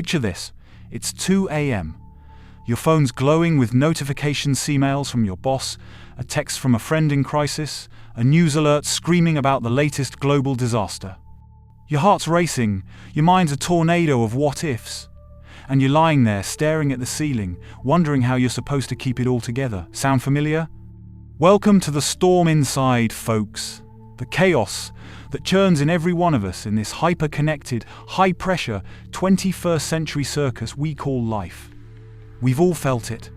Picture this. It's 2 a.m. Your phone's glowing with notifications, emails from your boss, a text from a friend in crisis, a news alert screaming about the latest global disaster. Your heart's racing, your mind's a tornado of what-ifs. And you're lying there staring at the ceiling, wondering how you're supposed to keep it all together. Sound familiar? Welcome to the storm inside, folks. The chaos that churns in every one of us in this hyper-connected, high-pressure, 21st century circus we call life. We've all felt it.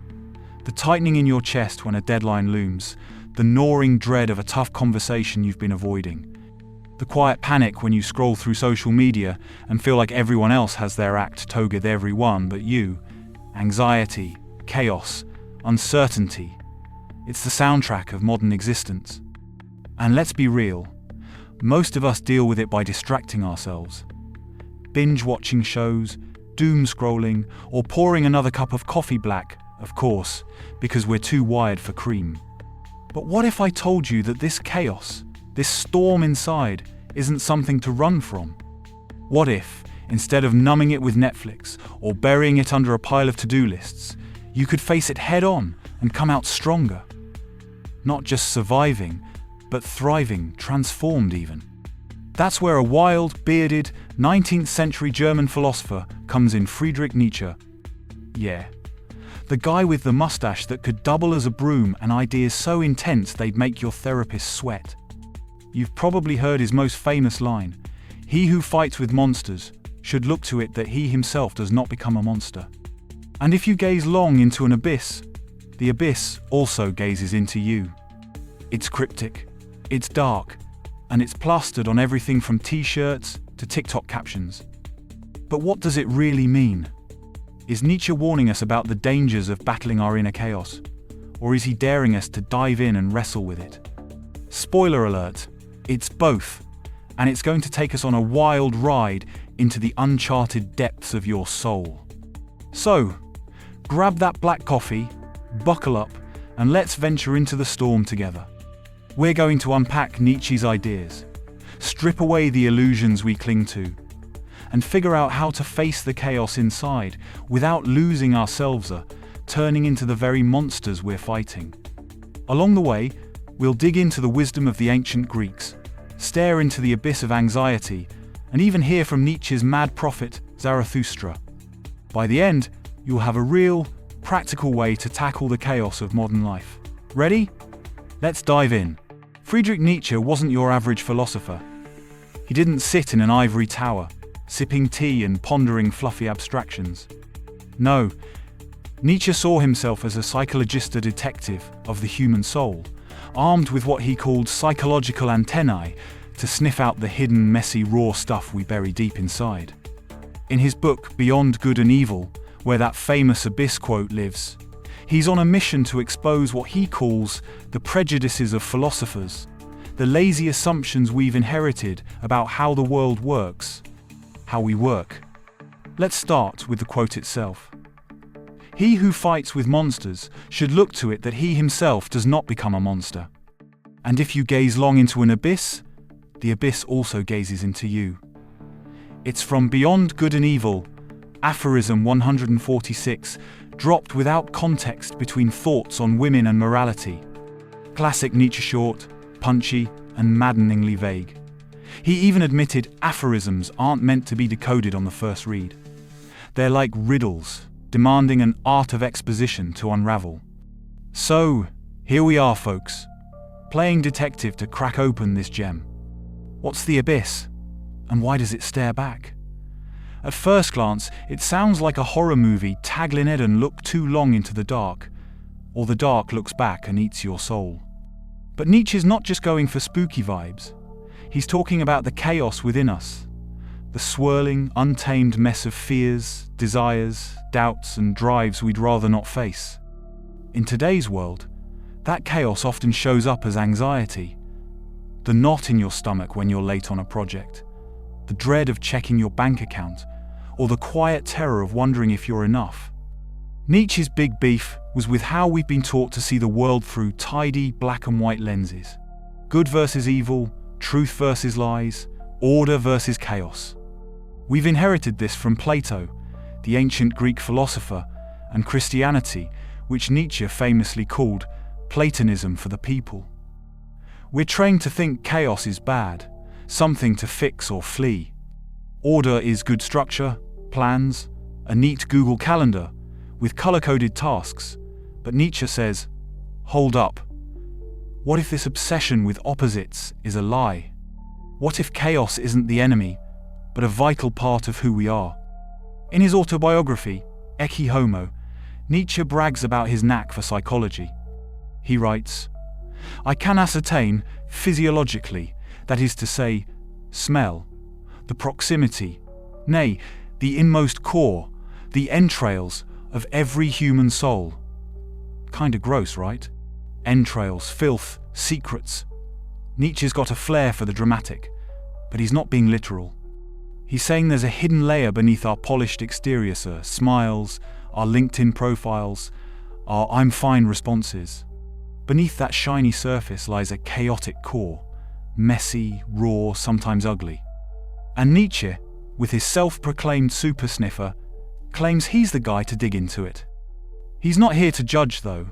The tightening in your chest when a deadline looms, the gnawing dread of a tough conversation you've been avoiding, the quiet panic when you scroll through social media and feel like everyone else has their act together, everyone but you. Anxiety, chaos, uncertainty. It's the soundtrack of modern existence. And let's be real, most of us deal with it by distracting ourselves. Binge-watching shows, doom scrolling, or pouring another cup of coffee black, of course, because we're too wired for cream. But what if I told you that this chaos, this storm inside, isn't something to run from? What if, instead of numbing it with Netflix or burying it under a pile of to-do lists, you could face it head-on and come out stronger? Not just surviving, but thriving, transformed even. That's where a wild, bearded, 19th century German philosopher comes in, Friedrich Nietzsche. Yeah, the guy with the mustache that could double as a broom and ideas so intense they'd make your therapist sweat. You've probably heard his most famous line, "He who fights with monsters should look to it that he himself does not become a monster." And if you gaze long into an abyss, the abyss also gazes into you. It's cryptic, it's dark, and it's plastered on everything from t-shirts to TikTok captions. But what does it really mean? Is Nietzsche warning us about the dangers of battling our inner chaos? Or is he daring us to dive in and wrestle with it? Spoiler alert, it's both, and it's going to take us on a wild ride into the uncharted depths of your soul. So, grab that black coffee, buckle up, and let's venture into the storm together. We're going to unpack Nietzsche's ideas, strip away the illusions we cling to, and figure out how to face the chaos inside without losing ourselves or turning into the very monsters we're fighting. Along the way, we'll dig into the wisdom of the ancient Greeks, stare into the abyss of anxiety, and even hear from Nietzsche's mad prophet, Zarathustra. By the end, you'll have a real, practical way to tackle the chaos of modern life. Ready? Let's dive in. Friedrich Nietzsche wasn't your average philosopher. He didn't sit in an ivory tower, sipping tea and pondering fluffy abstractions. No, Nietzsche saw himself as a psychologist, a detective of the human soul, armed with what he called psychological antennae to sniff out the hidden, messy, raw stuff we bury deep inside. In his book, Beyond Good and Evil, where that famous abyss quote lives, he's on a mission to expose what he calls the prejudices of philosophers, the lazy assumptions we've inherited about how the world works, how we work. Let's start with the quote itself. He who fights with monsters should look to it that he himself does not become a monster. And if you gaze long into an abyss, the abyss also gazes into you. It's from Beyond Good and Evil, aphorism 146, dropped without context between thoughts on women and morality. Classic Nietzsche, short, punchy, and maddeningly vague. He even admitted aphorisms aren't meant to be decoded on the first read. They're like riddles, demanding an art of exposition to unravel. So, here we are, folks, playing detective to crack open this gem. What's the abyss? And why does it stare back? At first glance, it sounds like a horror movie taglin ed and look too long into the dark, or the dark looks back and eats your soul. But Nietzsche's not just going for spooky vibes. He's talking about the chaos within us, the swirling, untamed mess of fears, desires, doubts, and drives we'd rather not face. In today's world, that chaos often shows up as anxiety, the knot in your stomach when you're late on a project, the dread of checking your bank account, or the quiet terror of wondering if you're enough. Nietzsche's big beef was with how we've been taught to see the world through tidy black and white lenses. Good versus evil, truth versus lies, order versus chaos. We've inherited this from Plato, the ancient Greek philosopher, and Christianity, which Nietzsche famously called Platonism for the people. We're trained to think chaos is bad, something to fix or flee. Order is good structure, plans, a neat Google Calendar with color-coded tasks. But Nietzsche says, hold up. What if this obsession with opposites is a lie? What if chaos isn't the enemy, but a vital part of who we are? In his autobiography, Ecce Homo, Nietzsche brags about his knack for psychology. He writes, I can ascertain, physiologically, that is to say, smell, the proximity, nay, the inmost core, the entrails of every human soul. Kinda gross, right? Entrails, filth, secrets. Nietzsche's got a flair for the dramatic, but he's not being literal. He's saying there's a hidden layer beneath our polished exterior, sir. Smiles, our LinkedIn profiles, our I'm fine responses. Beneath that shiny surface lies a chaotic core, messy, raw, sometimes ugly. And Nietzsche, with his self-proclaimed super sniffer, claims he's the guy to dig into it. He's not here to judge, though.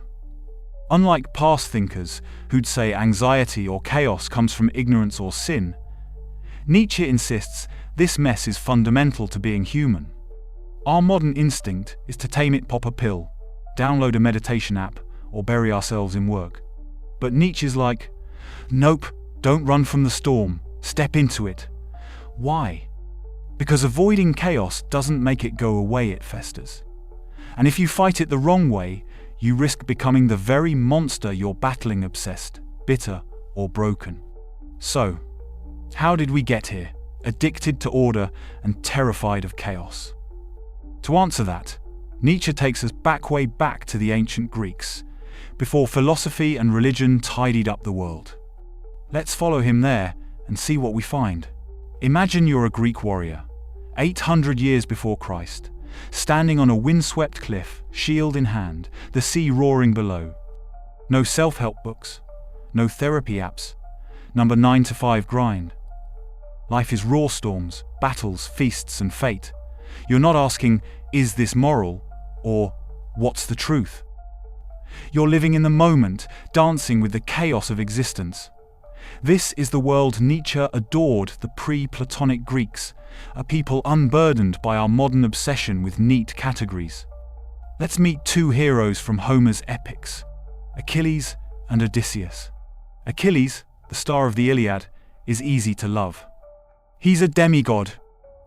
Unlike past thinkers who'd say anxiety or chaos comes from ignorance or sin, Nietzsche insists this mess is fundamental to being human. Our modern instinct is to tame it, pop a pill, download a meditation app, or bury ourselves in work. But Nietzsche's like, nope, don't run from the storm, step into it. Why? Because avoiding chaos doesn't make it go away, it festers. And if you fight it the wrong way, you risk becoming the very monster you're battling, obsessed, bitter, or broken. So, how did we get here, addicted to order and terrified of chaos? To answer that, Nietzsche takes us way back to the ancient Greeks, before philosophy and religion tidied up the world. Let's follow him there and see what we find. Imagine you're a Greek warrior, 800 years before Christ, standing on a windswept cliff, shield in hand, the sea roaring below. No self-help books, no therapy apps, number 9 to 5 grind. Life is raw storms, battles, feasts, and fate. You're not asking, is this moral? Or, what's the truth? You're living in the moment, dancing with the chaos of existence. This is the world Nietzsche adored, the pre-Platonic Greeks, a people unburdened by our modern obsession with neat categories. Let's meet two heroes from Homer's epics, Achilles and Odysseus. Achilles, the star of the Iliad, is easy to love. He's a demigod,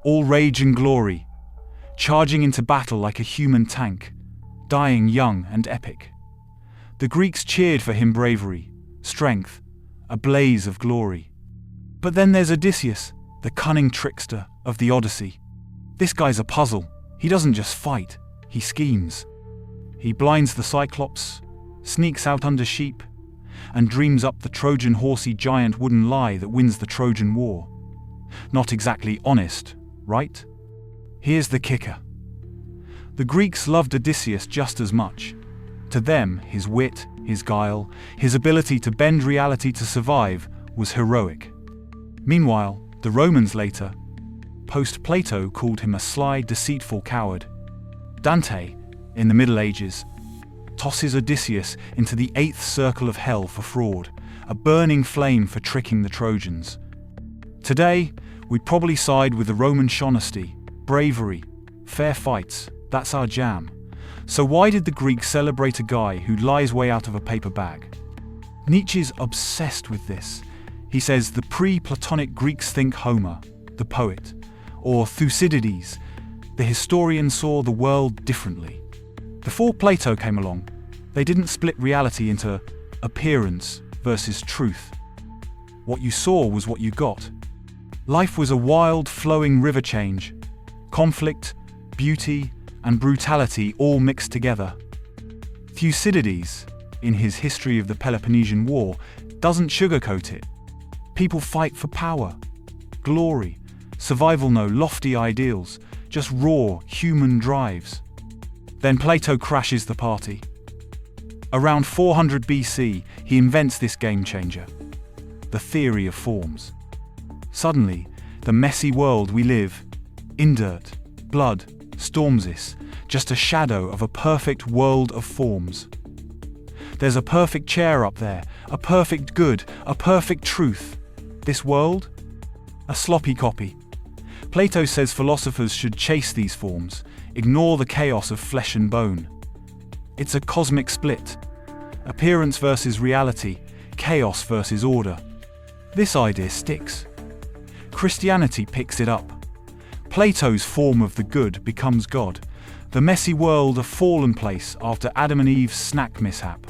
all rage and glory, charging into battle like a human tank, dying young and epic. The Greeks cheered for him bravery, strength, a blaze of glory. But then there's Odysseus, the cunning trickster of the Odyssey. This guy's a puzzle. He doesn't just fight, he schemes. He blinds the Cyclops, sneaks out under sheep, and dreams up the Trojan horsey giant wooden lie that wins the Trojan War. Not exactly honest, right? Here's the kicker. The Greeks loved Odysseus just as much. To them, his wit, his guile, his ability to bend reality to survive was heroic. Meanwhile, the Romans later, post-Plato, called him a sly, deceitful coward. Dante, in the Middle Ages, tosses Odysseus into the 8th circle of hell for fraud, a burning flame for tricking the Trojans. Today, we'd probably side with the Roman honesty, bravery, fair fights, that's our jam. So why did the Greeks celebrate a guy who lies way out of a paper bag? Nietzsche's obsessed with this. He says the pre-Platonic Greeks think Homer, the poet, or Thucydides, the historian, saw the world differently. Before Plato came along, they didn't split reality into appearance versus truth. What you saw was what you got. Life was a wild, flowing river change. Conflict, beauty, and brutality all mixed together. Thucydides, in his History of the Peloponnesian War, doesn't sugarcoat it. People fight for power, glory, survival, no lofty ideals, just raw human drives. Then Plato crashes the party. Around 400 BC, he invents this game changer, the theory of forms. Suddenly, the messy world we live, in dirt, blood, Stormsis, just a shadow of a perfect world of forms. There's a perfect chair up there, a perfect good, a perfect truth. This world? A sloppy copy. Plato says philosophers should chase these forms, ignore the chaos of flesh and bone. It's a cosmic split. Appearance versus reality, chaos versus order. This idea sticks. Christianity picks it up. Plato's form of the good becomes God, the messy world a fallen place after Adam and Eve's snack mishap.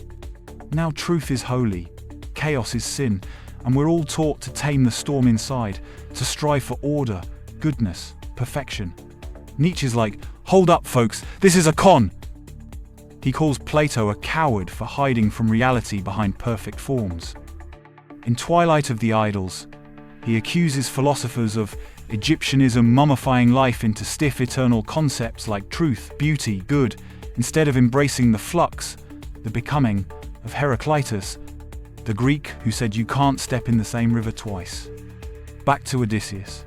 Now truth is holy, chaos is sin, and we're all taught to tame the storm inside, to strive for order, goodness, perfection. Nietzsche's like, hold up folks, this is a con! He calls Plato a coward for hiding from reality behind perfect forms. In Twilight of the Idols, he accuses philosophers of Egyptianism mummifying life into stiff eternal concepts like truth, beauty, good, instead of embracing the flux, the becoming, of Heraclitus, the Greek who said you can't step in the same river twice. Back to Odysseus.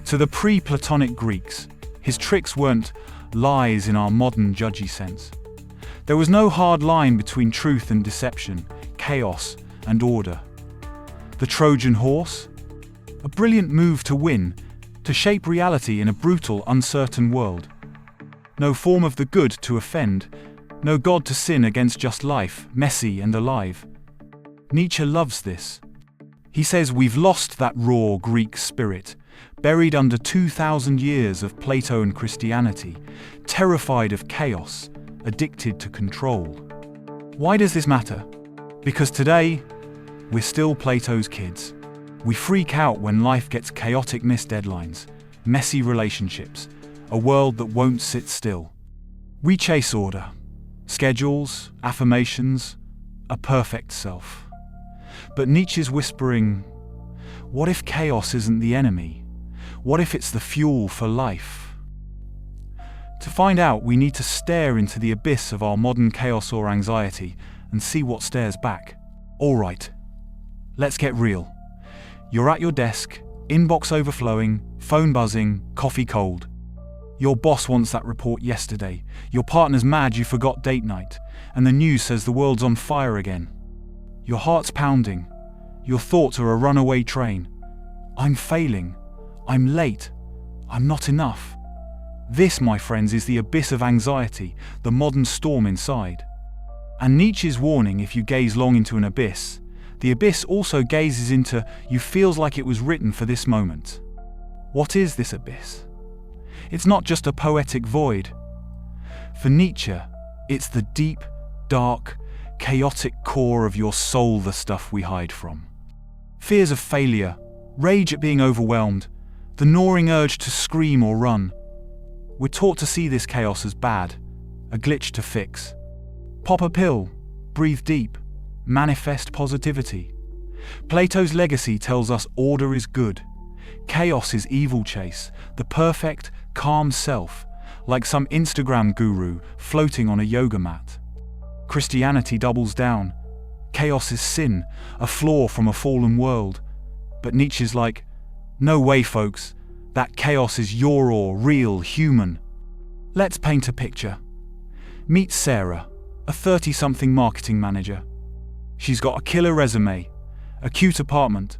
To the pre-Platonic Greeks, his tricks weren't lies in our modern judgy sense. There was no hard line between truth and deception, chaos and order. The Trojan horse? A brilliant move to win, to shape reality in a brutal, uncertain world. No form of the good to offend, no God to sin against just life, messy and alive. Nietzsche loves this. He says we've lost that raw Greek spirit, buried under 2,000 years of Plato and Christianity, terrified of chaos, addicted to control. Why does this matter? Because today, we're still Plato's kids. We freak out when life gets chaotic missed deadlines, messy relationships, a world that won't sit still. We chase order, schedules, affirmations, a perfect self. But Nietzsche's whispering, what if chaos isn't the enemy? What if it's the fuel for life? To find out, we need to stare into the abyss of our modern chaos or anxiety and see what stares back. All right, let's get real. You're at your desk, inbox overflowing, phone buzzing, coffee cold. Your boss wants that report yesterday, your partner's mad you forgot date night, and the news says the world's on fire again. Your heart's pounding, your thoughts are a runaway train. I'm failing, I'm late, I'm not enough. This, my friends, is the abyss of anxiety, the modern storm inside. And Nietzsche's warning, if you gaze long into an abyss, the abyss also gazes into you feels like it was written for this moment. What is this abyss? It's not just a poetic void. For Nietzsche, it's the deep, dark, chaotic core of your soul, the stuff we hide from. Fears of failure, rage at being overwhelmed, the gnawing urge to scream or run. We're taught to see this chaos as bad, a glitch to fix. Pop a pill, breathe deep, manifest positivity. Plato's legacy tells us order is good. Chaos is evil chase, the perfect, calm self, like some Instagram guru floating on a yoga mat. Christianity doubles down. Chaos is sin, a flaw from a fallen world. But Nietzsche's like, no way folks, that chaos is your real, human. Let's paint a picture. Meet Sarah, a 30-something marketing manager. She's got a killer resume, a cute apartment,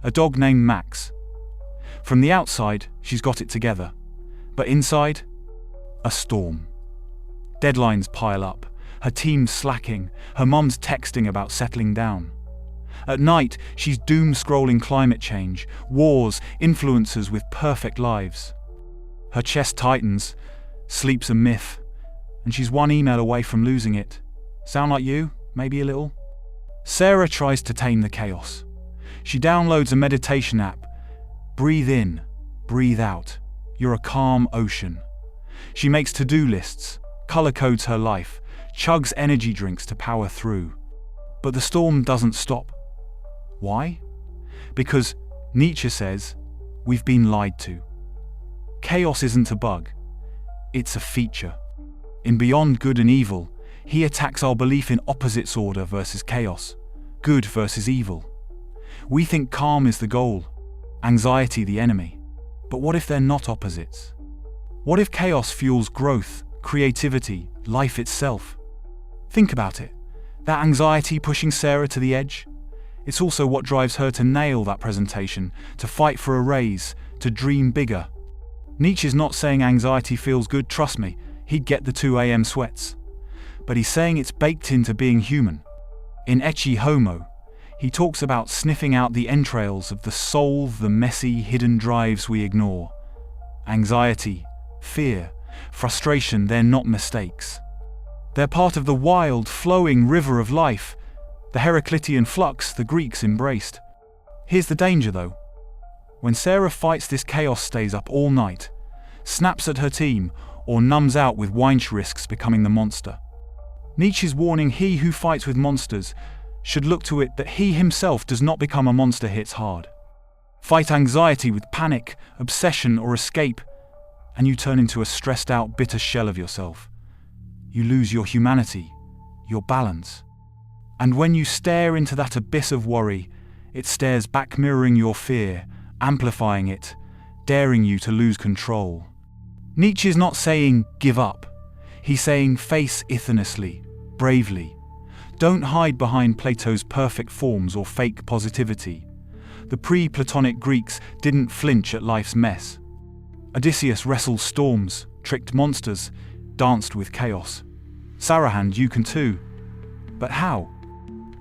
a dog named Max. From the outside, she's got it together. But inside, a storm. Deadlines pile up, her team's slacking, her mum's texting about settling down. At night, she's doom-scrolling climate change, wars, influencers with perfect lives. Her chest tightens, sleep's a myth, and she's one email away from losing it. Sound like you? Maybe a little? Sarah tries to tame the chaos. She downloads a meditation app. Breathe in, breathe out. You're a calm ocean. She makes to-do lists, color codes her life, chugs energy drinks to power through. But the storm doesn't stop. Why? Because Nietzsche says, we've been lied to. Chaos isn't a bug, it's a feature. In Beyond Good and Evil, he attacks our belief in opposites, order versus chaos, good versus evil. We think calm is the goal, anxiety the enemy. But what if they're not opposites? What if chaos fuels growth, creativity, life itself? Think about it. That anxiety pushing Sarah to the edge? It's also what drives her to nail that presentation, to fight for a raise, to dream bigger. Nietzsche's not saying anxiety feels good, trust me, he'd get the 2 a.m. sweats. But he's saying it's baked into being human. In Ecce Homo, he talks about sniffing out the entrails of the soul, the messy, hidden drives we ignore. Anxiety, fear, frustration, they're not mistakes. They're part of the wild, flowing river of life, the Heraclitean flux the Greeks embraced. Here's the danger though. When Sarah fights this chaos, stays up all night, snaps at her team, or numbs out with wine, she risks becoming the monster. Nietzsche's warning, he who fights with monsters should look to it that he himself does not become a monster, hits hard. Fight anxiety with panic, obsession, or escape, and you turn into a stressed out, bitter shell of yourself. You lose your humanity, your balance. And when you stare into that abyss of worry, it stares back, mirroring your fear, amplifying it, daring you to lose control. Nietzsche's not saying give up. He's saying face honestly, bravely. Don't hide behind Plato's perfect forms or fake positivity. The pre-Platonic Greeks didn't flinch at life's mess. Odysseus wrestled storms, tricked monsters, danced with chaos. Sarahand, you can too. But how?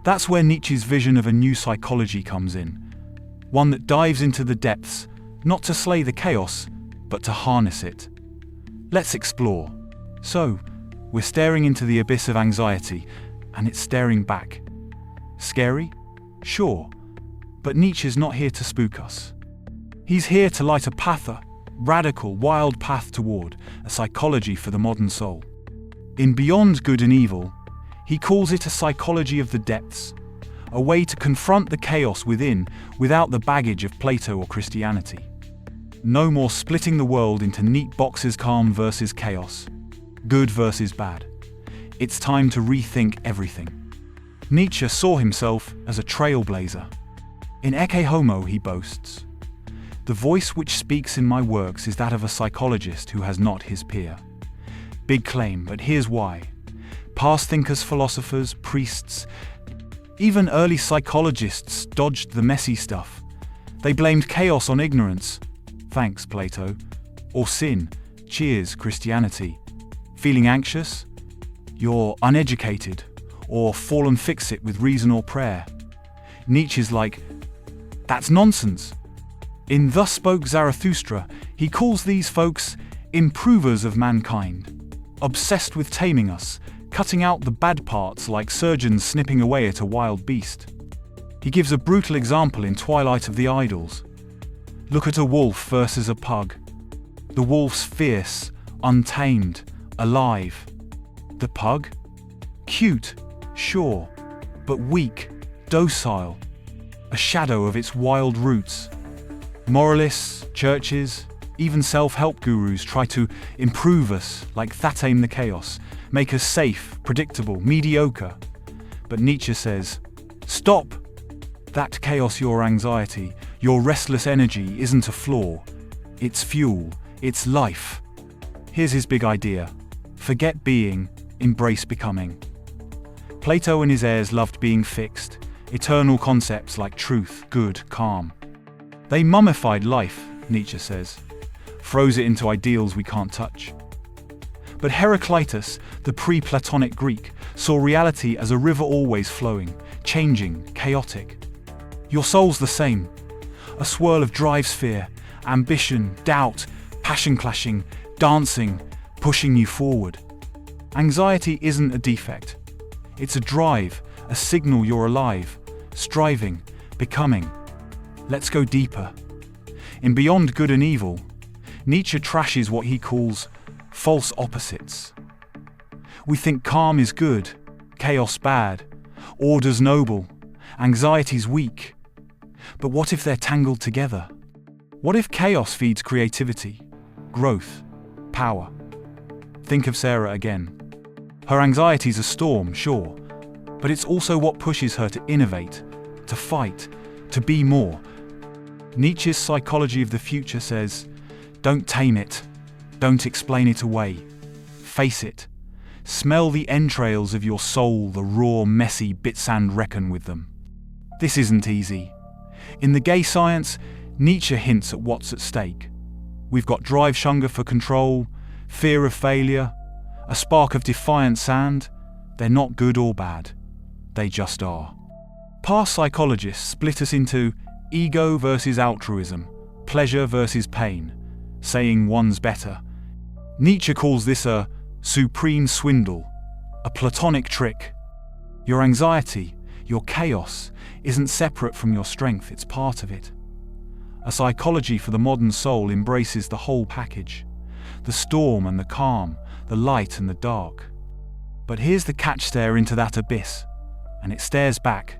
That's where Nietzsche's vision of a new psychology comes in. One that dives into the depths, not to slay the chaos, but to harness it. Let's explore. So, we're staring into the abyss of anxiety, and it's staring back. Scary? Sure. But Nietzsche's not here to spook us. He's here to light a path, a radical, wild path toward a psychology for the modern soul. In Beyond Good and Evil, he calls it a psychology of the depths, a way to confront the chaos within without the baggage of Plato or Christianity. No more splitting the world into neat boxes, calm versus chaos, good versus bad. It's time to rethink everything. Nietzsche saw himself as a trailblazer. In Ecce Homo, he boasts, "The voice which speaks in my works is that of a psychologist who has not his peer." Big claim, but here's why. Past thinkers, philosophers, priests, even early psychologists dodged the messy stuff. They blamed chaos on ignorance, thanks Plato, or sin, cheers Christianity. Feeling anxious? You're uneducated, or fall and fix it with reason or prayer. Nietzsche's like, that's nonsense. In Thus Spoke Zarathustra, he calls these folks improvers of mankind, obsessed with taming us, cutting out the bad parts like surgeons snipping away at a wild beast. He gives a brutal example in Twilight of the Idols. Look at a wolf versus a pug. The wolf's fierce, untamed, alive. The pug? Cute, sure, but weak, docile, a shadow of its wild roots. Moralists, churches, even self-help gurus try to improve us like that tame the chaos, make us safe, predictable, mediocre. But Nietzsche says, stop! That chaos, your anxiety, your restless energy isn't a flaw. It's fuel, it's life. Here's his big idea. Forget being, embrace becoming. Plato and his heirs loved being fixed, eternal concepts like truth, good, calm. They mummified life, Nietzsche says, froze it into ideals we can't touch. But Heraclitus, the pre-Platonic Greek, saw reality as a river always flowing, changing, chaotic. Your soul's the same, a swirl of drives, fear, ambition, doubt, passion clashing, dancing, pushing you forward. Anxiety isn't a defect. It's a drive, a signal you're alive, striving, becoming. Let's go deeper. In Beyond Good and Evil, Nietzsche trashes what he calls false opposites. We think calm is good, chaos bad, order's noble, anxiety's weak. But what if they're tangled together? What if chaos feeds creativity, growth, power? Think of Sarah again. Her anxiety's a storm, sure, but it's also what pushes her to innovate, to fight, to be more. Nietzsche's psychology of the future says, don't tame it, Don't explain it away. Face it. Smell the entrails of your soul, the raw, messy bits, and reckon with them. This isn't easy. In the gay science, Nietzsche hints at what's at stake. We've got drive hunger for control, fear of failure, a spark of defiance, and they're not good or bad. They just are. Past psychologists split us into ego versus altruism, pleasure versus pain, saying one's better. Nietzsche calls this a supreme swindle, a Platonic trick. Your anxiety, your chaos, isn't separate from your strength, it's part of it. A psychology for the modern soul embraces the whole package, the storm and the calm, the light and the dark. But here's the catch: stare into that abyss, and it stares back.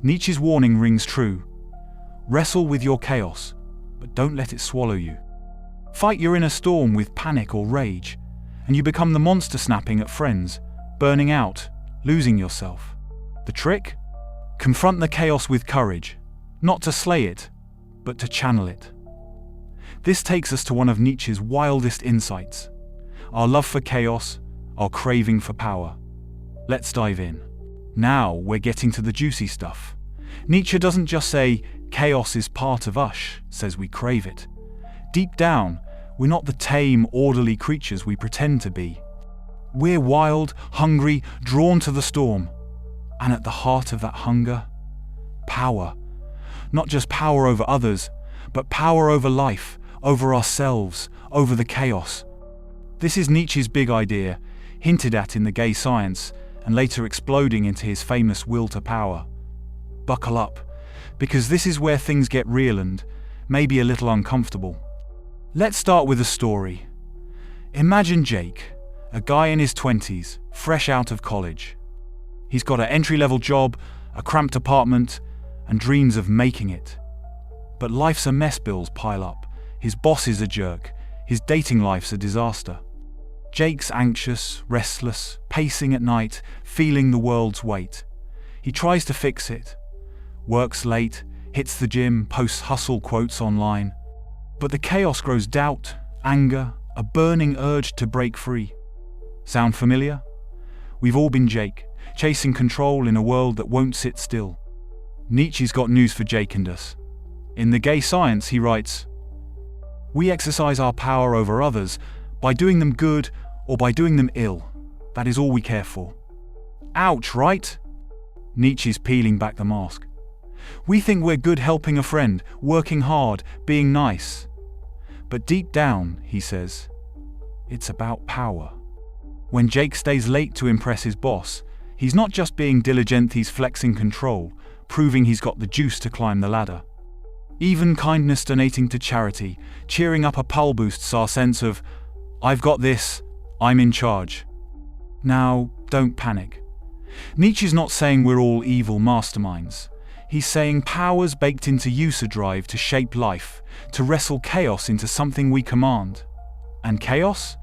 Nietzsche's warning rings true. Wrestle with your chaos, but don't let it swallow you. Fight your inner storm with panic or rage, and you become the monster snapping at friends, burning out, losing yourself. The trick? Confront the chaos with courage, not to slay it, but to channel it. This takes us to one of Nietzsche's wildest insights: our love for chaos, our craving for power. Let's dive in. Now we're getting to the juicy stuff. Nietzsche doesn't just say chaos is part of us, says we crave it. Deep down, we're not the tame, orderly creatures we pretend to be. We're wild, hungry, drawn to the storm. And at the heart of that hunger, power. Not just power over others, but power over life, over ourselves, over the chaos. This is Nietzsche's big idea, hinted at in the gay science, and later exploding into his famous will to power. Buckle up, because this is where things get real and maybe a little uncomfortable. Let's start with a story. Imagine Jake, a guy in his 20s, fresh out of college. He's got an entry-level job, a cramped apartment, and dreams of making it. But life's a mess, bills pile up, his boss is a jerk, his dating life's a disaster. Jake's anxious, restless, pacing at night, feeling the world's weight. He tries to fix it. Works late, hits the gym, posts hustle quotes online. But the chaos grows: doubt, anger, a burning urge to break free. Sound familiar? We've all been Jake, chasing control in a world that won't sit still. Nietzsche's got news for Jake and us. In The Gay Science, he writes, "We exercise our power over others by doing them good or by doing them ill. That is all we care for." Ouch, right? Nietzsche's peeling back the mask. We think we're good helping a friend, working hard, being nice. But deep down, he says, it's about power. When Jake stays late to impress his boss, he's not just being diligent, he's flexing control, proving he's got the juice to climb the ladder. Even kindness, donating to charity, cheering up a pal boosts our sense of, I've got this, I'm in charge. Now, don't panic. Nietzsche's not saying we're all evil masterminds. He's saying power's baked into use, a drive to shape life, to wrestle chaos into something we command. And chaos?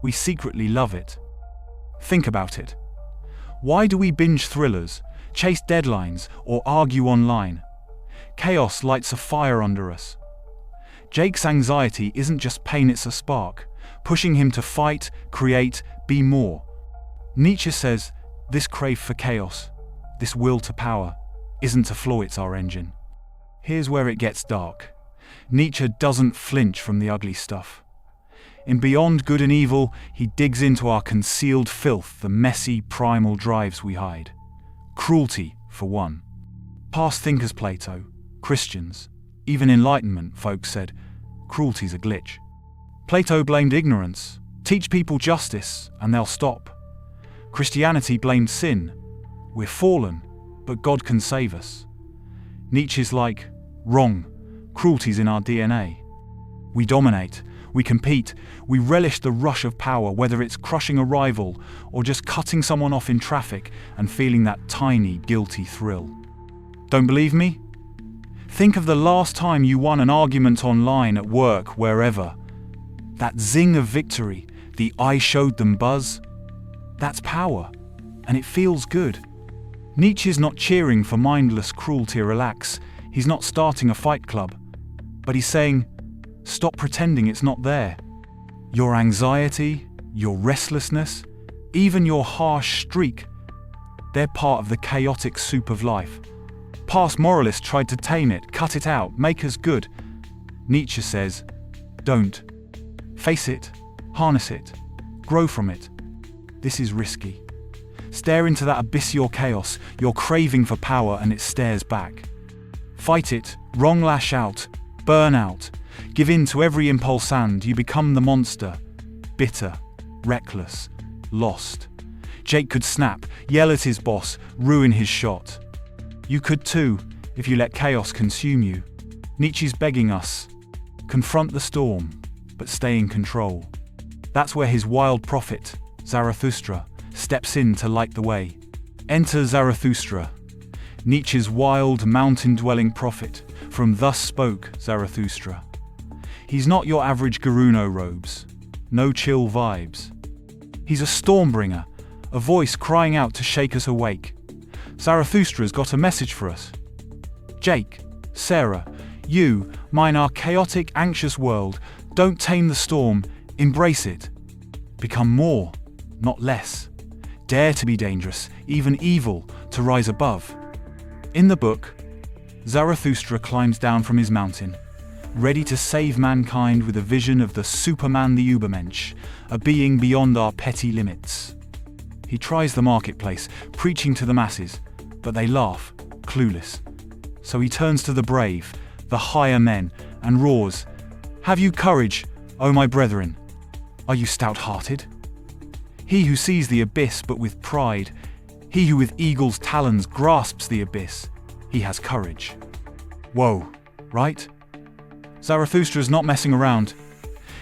We secretly love it. Think about it. Why do we binge thrillers, chase deadlines, or argue online? Chaos lights a fire under us. Jake's anxiety isn't just pain, it's a spark, pushing him to fight, create, be more. Nietzsche says, this crave for chaos, this will to power, isn't a flaw, it's our engine. Here's where it gets dark. Nietzsche doesn't flinch from the ugly stuff. In Beyond Good and Evil, he digs into our concealed filth, the messy, primal drives we hide. Cruelty, for one. Past thinkers, Plato, Christians, even Enlightenment folks said, cruelty's a glitch. Plato blamed ignorance, teach people justice, and they'll stop. Christianity blamed sin. We're fallen, but God can save us. Nietzsche's like, wrong, cruelty's in our DNA. We dominate, we compete, we relish the rush of power, whether it's crushing a rival or just cutting someone off in traffic and feeling that tiny, guilty thrill. Don't believe me? Think of the last time you won an argument online, at work, wherever. That zing of victory, the I showed them buzz. That's power, and it feels good. Nietzsche's not cheering for mindless cruelty, relax. He's not starting a fight club. But he's saying, stop pretending it's not there. Your anxiety, your restlessness, even your harsh streak, they're part of the chaotic soup of life. Past moralists tried to tame it, cut it out, make us good. Nietzsche says, don't. Face it, harness it, grow from it. This is risky. Stare into that abyss, your chaos, your craving for power, and it stares back. Fight it, wrong lash out, burn out, give in to every impulse and you become the monster. Bitter, reckless, lost. Jake could snap, yell at his boss, ruin his shot. You could too, if you let chaos consume you. Nietzsche's begging us, confront the storm, but stay in control. That's where his wild prophet, Zarathustra, steps in to light the way. Enter Zarathustra, Nietzsche's wild, mountain-dwelling prophet, from Thus Spoke Zarathustra. He's not your average Garuno robes, no chill vibes. He's a stormbringer, a voice crying out to shake us awake. Zarathustra's got a message for us. Jake, Sarah, you, mine, our chaotic, anxious world, don't tame the storm, embrace it. Become more, not less. Dare to be dangerous, even evil, to rise above. In the book, Zarathustra climbs down from his mountain, ready to save mankind with a vision of the Superman, the Ubermensch, a being beyond our petty limits. He tries the marketplace, preaching to the masses, but they laugh, clueless. So he turns to the brave, the higher men, and roars, "Have you courage, O my brethren? Are you stout-hearted? He who sees the abyss but with pride, he who with eagle's talons grasps the abyss, he has courage." Whoa, right? Zarathustra's not messing around.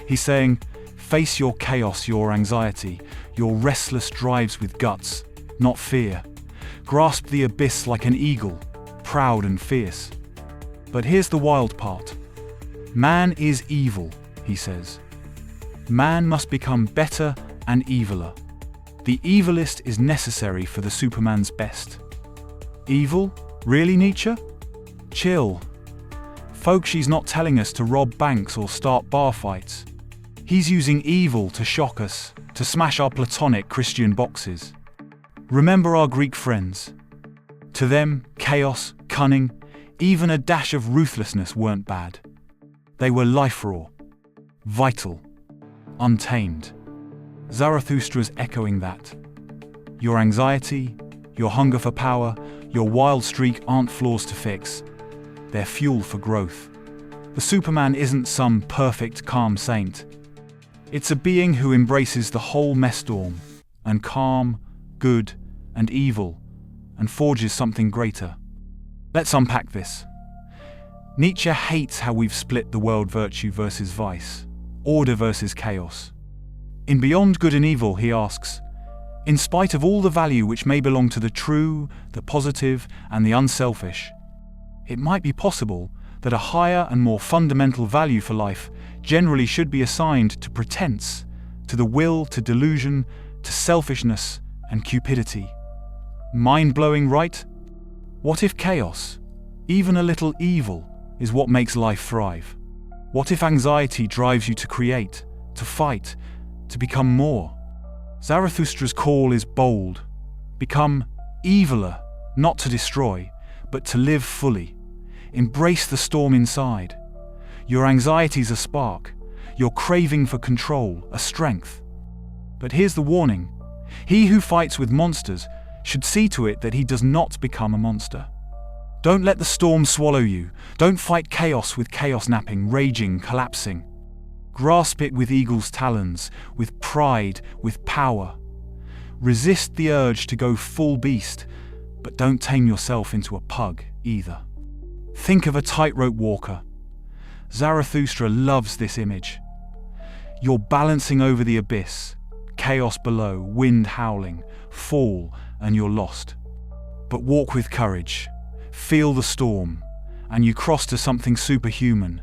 He's saying, face your chaos, your anxiety, your restless drives with guts, not fear. Grasp the abyss like an eagle, proud and fierce. But here's the wild part. Man is evil, he says. Man must become better and eviler. The evilest is necessary for the Superman's best. Evil? Really, Nietzsche? Chill. Folks, she's not telling us to rob banks or start bar fights. He's using evil to shock us, to smash our Platonic Christian boxes. Remember our Greek friends. To them, chaos, cunning, even a dash of ruthlessness weren't bad. They were life-raw, vital, untamed. Zarathustra's echoing that. Your anxiety, your hunger for power, your wild streak aren't flaws to fix. They're fuel for growth. The Superman isn't some perfect, calm saint. It's a being who embraces the whole mess storm, and calm, good, and evil, and forges something greater. Let's unpack this. Nietzsche hates how we've split the world, virtue versus vice, order versus chaos. In Beyond Good and Evil, he asks, in spite of all the value which may belong to the true, the positive, and the unselfish, it might be possible that a higher and more fundamental value for life generally should be assigned to pretense, to the will, to delusion, to selfishness and cupidity. Mind-blowing, right? What if chaos, even a little evil, is what makes life thrive? What if anxiety drives you to create, to fight, to become more? Zarathustra's call is bold. Become eviler, not to destroy, but to live fully. Embrace the storm inside. Your anxiety's a spark, your craving for control, a strength. But here's the warning. He who fights with monsters should see to it that he does not become a monster. Don't let the storm swallow you. Don't fight chaos with chaos napping, raging, collapsing. Grasp it with eagle's talons, with pride, with power. Resist the urge to go full beast, but don't tame yourself into a pug either. Think of a tightrope walker. Zarathustra loves this image. You're balancing over the abyss, chaos below, wind howling, fall, and you're lost. But walk with courage, feel the storm, and you cross to something superhuman.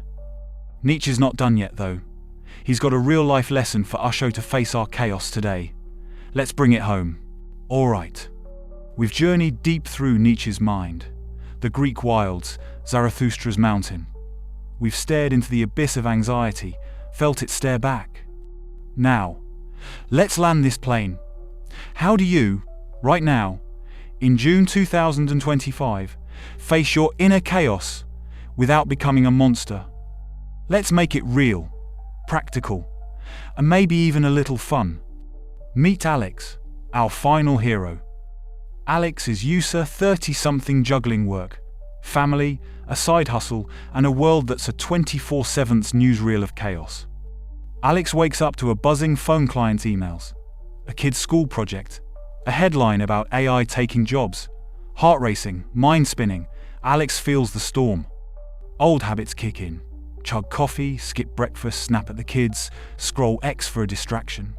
Nietzsche's not done yet, though. He's got a real-life lesson for Usho to face our chaos today. Let's bring it home. All right. We've journeyed deep through Nietzsche's mind, the Greek wilds, Zarathustra's mountain. We've stared into the abyss of anxiety, felt it stare back. Now, let's land this plane. How do you, right now, in June 2025, face your inner chaos without becoming a monster? Let's make it real, practical, and maybe even a little fun. Meet Alex, our final hero. Alex is used to 30-something juggling work, family, a side hustle, and a world that's a 24/7 newsreel of chaos. Alex wakes up to a buzzing phone client's emails, a kid's school project, a headline about AI taking jobs, heart racing, mind spinning. Alex feels the storm. Old habits kick in. Chug coffee, skip breakfast, snap at the kids, scroll X for a distraction.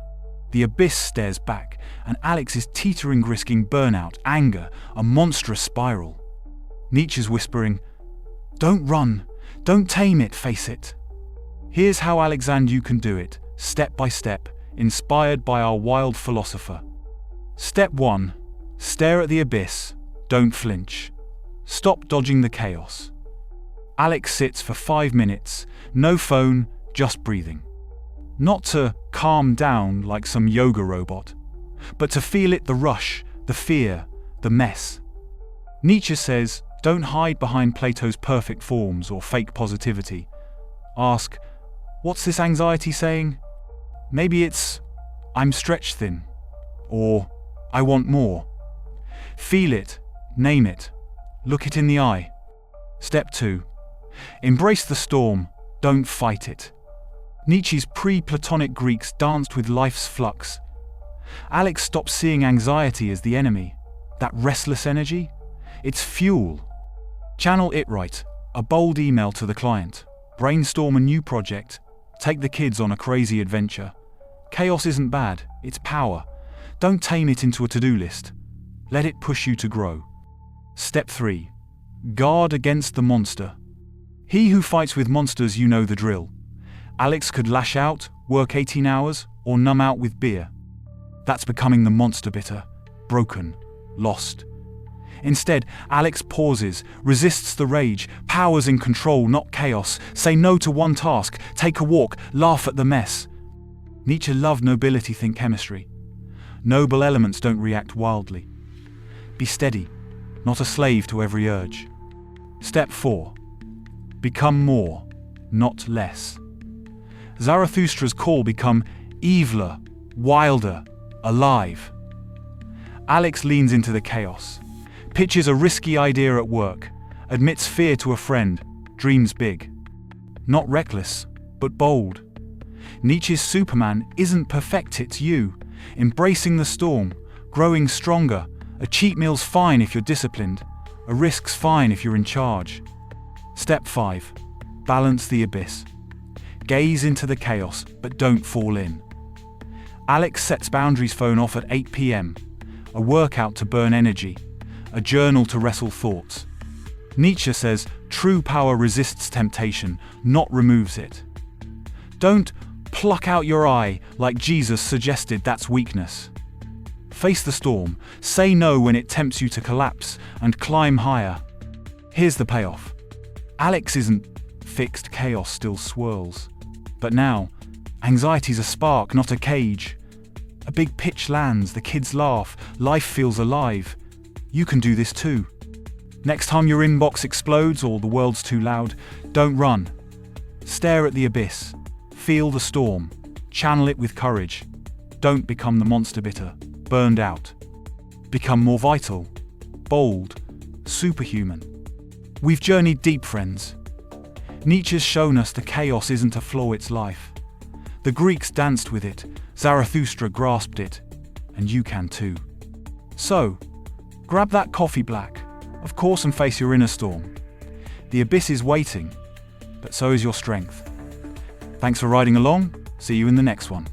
The abyss stares back, and Alex is teetering, risking burnout, anger, a monstrous spiral. Nietzsche's whispering, "Don't run, don't tame it, face it." Here's how you can do it, step by step, inspired by our wild philosopher. Step 1. Stare at the abyss, don't flinch. Stop dodging the chaos. Alex sits for 5 minutes, no phone, just breathing. Not to calm down like some yoga robot, but to feel it, the rush, the fear, the mess. Nietzsche says, don't hide behind Plato's perfect forms or fake positivity. Ask, what's this anxiety saying? Maybe it's, I'm stretched thin, or I want more. Feel it, name it, look it in the eye. Step 2. Embrace the storm, don't fight it. Nietzsche's pre-Platonic Greeks danced with life's flux. Alex stops seeing anxiety as the enemy, that restless energy. It's fuel. Channel it right, a bold email to the client, brainstorm a new project, take the kids on a crazy adventure. Chaos isn't bad, it's power. Don't tame it into a to-do list. Let it push you to grow. Step 3. Guard against the monster. He who fights with monsters, you know the drill. Alex could lash out, work 18 hours, or numb out with beer. That's becoming the monster bitter, broken, lost. Instead, Alex pauses, resists the rage, powers in control, not chaos. Say no to one task, take a walk, laugh at the mess. Nietzsche loved nobility, think chemistry. Noble elements don't react wildly. Be steady, not a slave to every urge. Step 4. Become more, not less. Zarathustra's call: become eviler, wilder, alive. Alex leans into the chaos, pitches a risky idea at work, admits fear to a friend, dreams big. Not reckless, but bold. Nietzsche's Superman isn't perfect, it's you, embracing the storm, growing stronger. A cheat meal's fine if you're disciplined, a risk's fine if you're in charge. Step 5. Balance the abyss. Gaze into the chaos, but don't fall in. Alex sets boundaries: phone off at 8 p.m. A workout to burn energy, a journal to wrestle thoughts. Nietzsche says, true power resists temptation, not removes it. Don't pluck out your eye like Jesus suggested, that's weakness. Face the storm, say no when it tempts you to collapse, and climb higher. Here's the payoff. Alex isn't fixed, chaos still swirls. But now, anxiety's a spark, not a cage. A big pitch lands, the kids laugh, life feels alive. You can do this too. Next time your inbox explodes or the world's too loud, don't run. Stare at the abyss, feel the storm, channel it with courage. Don't become the monster bitter, burned out. Become more vital, bold, superhuman. We've journeyed deep, friends. Nietzsche's shown us the chaos isn't a flaw, it's life. The Greeks danced with it, Zarathustra grasped it, and you can too. So, grab that coffee black, of course, and face your inner storm. The abyss is waiting, but so is your strength. Thanks for riding along. See you in the next one.